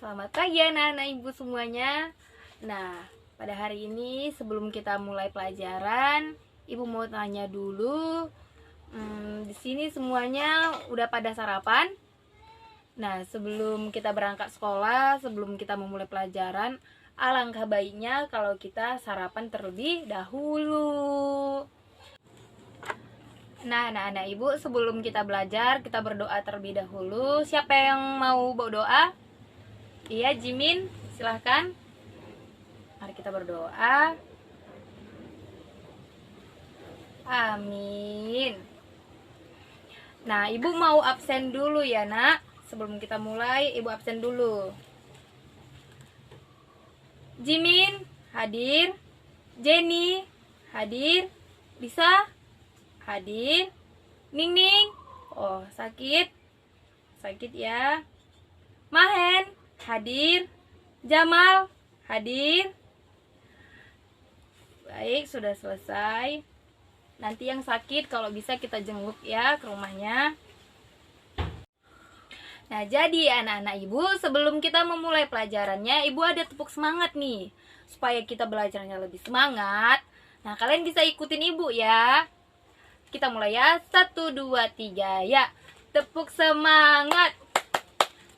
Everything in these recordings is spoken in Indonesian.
Selamat pagi anak-anak ibu semuanya. Nah, pada hari ini sebelum kita mulai pelajaran, ibu mau tanya dulu. Di sini semuanya udah pada sarapan? Nah, sebelum kita berangkat sekolah, sebelum kita memulai pelajaran, alangkah baiknya kalau kita sarapan terlebih dahulu. Nah, anak-anak ibu, sebelum kita belajar, kita berdoa terlebih dahulu. Siapa yang mau berdoa? Iya, Jimin, silahkan. Mari kita berdoa. Amin. Nah, ibu mau absen dulu ya, nak. Sebelum kita mulai, ibu absen dulu. Jimin, hadir. Jenny, hadir. Lisa, hadir. Ning, oh sakit. Sakit ya. Mahen, hadir. Jamal, hadir. Baik, sudah selesai. Nanti yang sakit kalau bisa kita jenguk ya ke rumahnya. Nah, jadi anak-anak ibu, sebelum kita memulai pelajarannya, ibu ada tepuk semangat nih. Supaya kita belajarnya lebih semangat. Nah, kalian bisa ikutin ibu ya. Kita mulai ya. 1, 2, 3, ya. Tepuk semangat.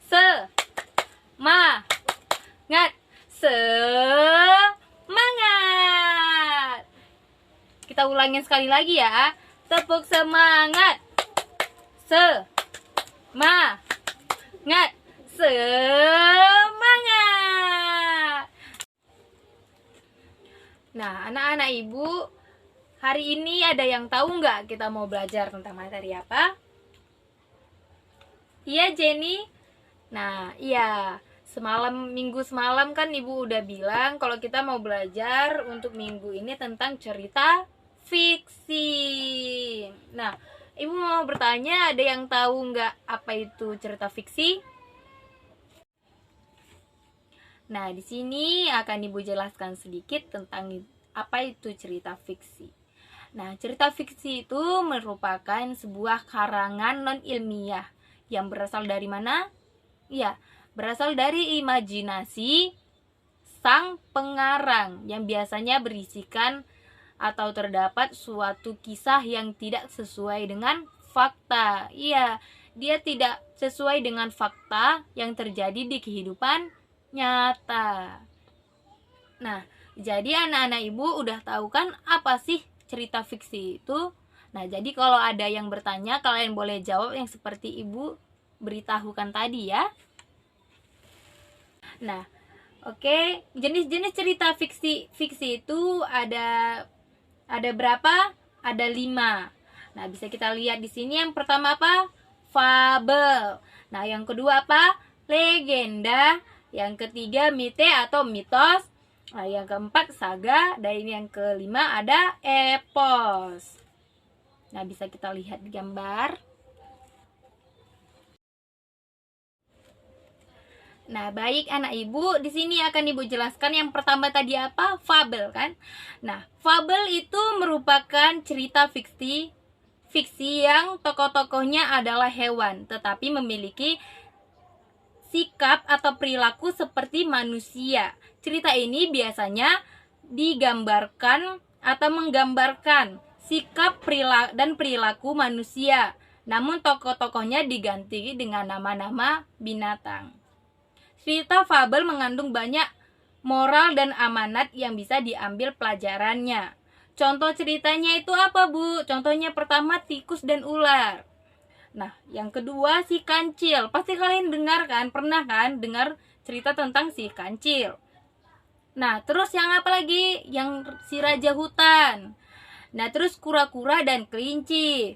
Semangat. Semangat. Kita ulangin sekali lagi ya. Tepuk semangat. Semangat. Semangat. Nah, anak-anak ibu, hari ini ada yang tahu nggak kita mau belajar tentang materi apa? Iya, Jenny? Nah, iya. Minggu semalam kan ibu udah bilang kalau kita mau belajar untuk minggu ini tentang cerita fiksi. Nah, ibu mau bertanya, ada yang tahu nggak apa itu cerita fiksi? Nah, di sini akan ibu jelaskan sedikit tentang apa itu cerita fiksi. Nah, cerita fiksi itu merupakan sebuah karangan non-ilmiah yang berasal dari mana? Ya, berasal dari imajinasi sang pengarang yang biasanya berisikan atau terdapat suatu kisah yang tidak sesuai dengan fakta. Iya, dia tidak sesuai dengan fakta yang terjadi di kehidupan nyata. Nah, jadi anak-anak ibu udah tahu kan apa sih cerita fiksi itu? Nah, jadi kalau ada yang bertanya, kalian boleh jawab yang seperti ibu beritahukan tadi ya. Nah, oke, jenis-jenis cerita fiksi itu ada berapa? Ada 5. Nah, bisa kita lihat di sini. Yang pertama apa? Fabel. Nah, yang kedua apa? Legenda. Yang ketiga mite atau mitos. Nah, yang keempat saga. Dan yang kelima ada epos. Nah, bisa kita lihat di gambar. Nah, baik anak ibu, di sini akan ibu jelaskan yang pertama tadi apa? Fabel kan? Nah, fabel itu merupakan cerita fiksi yang tokoh-tokohnya adalah hewan, tetapi memiliki sikap atau perilaku seperti manusia. Cerita ini biasanya digambarkan atau menggambarkan sikap dan perilaku manusia, namun tokoh-tokohnya diganti dengan nama-nama binatang. Cerita fabel mengandung banyak moral dan amanat yang bisa diambil pelajarannya. Contoh ceritanya itu apa, Bu? Contohnya pertama tikus dan ular. Nah, yang kedua si kancil. Pasti kalian dengar kan? Pernah kan dengar cerita tentang si kancil? Nah, terus yang apa lagi? Yang si raja hutan. Nah, terus kura-kura dan kelinci.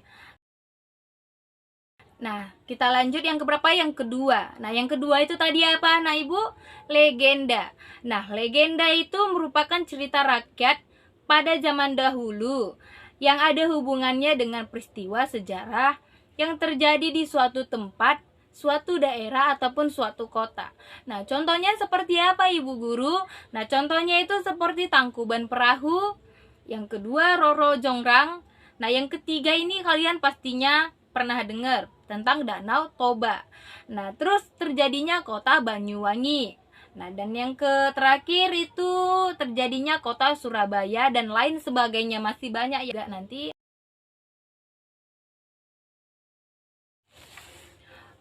Nah, kita lanjut yang keberapa? Yang kedua. Nah, yang kedua itu tadi apa? Nah, Ibu, legenda. Nah, legenda itu merupakan cerita rakyat pada zaman dahulu yang ada hubungannya dengan peristiwa sejarah yang terjadi di suatu tempat, suatu daerah ataupun suatu kota. Nah, contohnya seperti apa, Ibu Guru? Nah, contohnya itu seperti Tangkuban Perahu. Yang kedua, Roro Jonggrang. Nah, yang ketiga ini kalian pastinya pernah dengar tentang Danau Toba. Nah, terus terjadinya kota Banyuwangi. Nah, dan yang terakhir itu terjadinya kota Surabaya dan lain sebagainya, masih banyak ya nanti.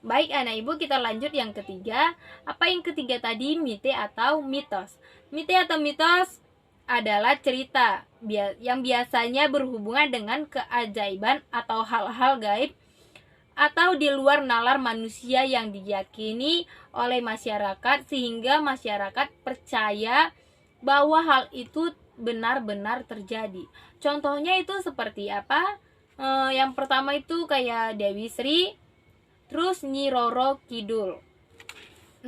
Baik anak ibu, kita lanjut yang ketiga. Apa yang ketiga tadi? Mite atau mitos. Mite atau mitos adalah cerita yang biasanya berhubungan dengan keajaiban atau hal-hal gaib atau di luar nalar manusia yang diyakini oleh masyarakat sehingga masyarakat percaya bahwa hal itu benar-benar terjadi. Contohnya itu seperti apa? Yang pertama itu kayak Dewi Sri, terus Nyi Roro Kidul.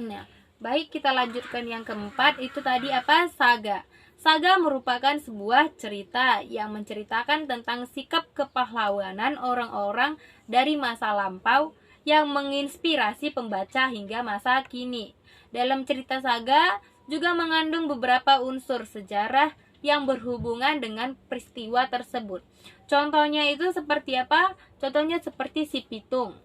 Nah, baik, kita lanjutkan yang keempat, itu tadi apa? Saga. Saga merupakan sebuah cerita yang menceritakan tentang sikap kepahlawanan orang-orang dari masa lampau yang menginspirasi pembaca hingga masa kini. Dalam cerita saga juga mengandung beberapa unsur sejarah yang berhubungan dengan peristiwa tersebut. Contohnya itu seperti apa? Contohnya seperti Si Pitung.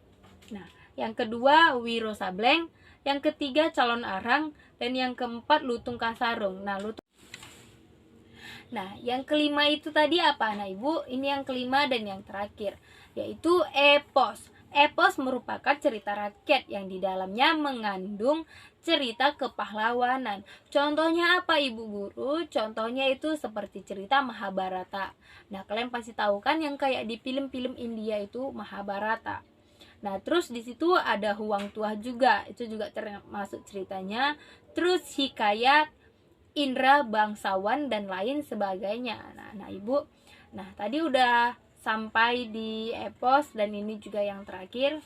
Nah, yang kedua Wiro Sableng, yang ketiga Calon Arang, dan yang keempat Lutung Kasarung. Nah, yang kelima itu tadi apa? Nah, Ibu, ini yang kelima dan yang terakhir, yaitu epos. Epos merupakan cerita rakyat yang di dalamnya mengandung cerita kepahlawanan. Contohnya apa, Ibu Guru? Contohnya itu seperti cerita Mahabharata. Nah, kalian pasti tahu kan yang kayak di film-film India itu Mahabharata. Nah, terus di situ ada Huang Tuah juga, itu juga termasuk ceritanya. Terus hikayat Indra Bangsawan dan lain sebagainya. Nah, Ibu, nah tadi udah sampai di epos dan ini juga yang terakhir.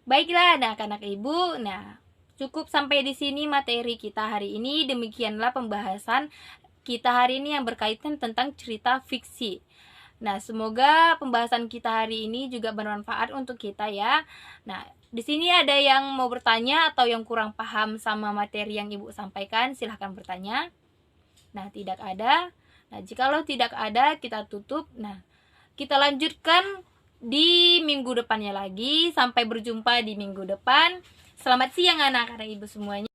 Baiklah anak-anak Ibu, nah cukup sampai di sini materi kita hari ini. Demikianlah pembahasan kita hari ini yang berkaitan tentang cerita fiksi. Nah, semoga pembahasan kita hari ini juga bermanfaat untuk kita ya. Nah, di sini ada yang mau bertanya atau yang kurang paham sama materi yang Ibu sampaikan, silahkan bertanya. Nah, tidak ada. Nah, jikalau tidak ada, kita tutup. Nah, kita lanjutkan di minggu depannya lagi. Sampai berjumpa di minggu depan. Selamat siang anak-anak Ibu semuanya.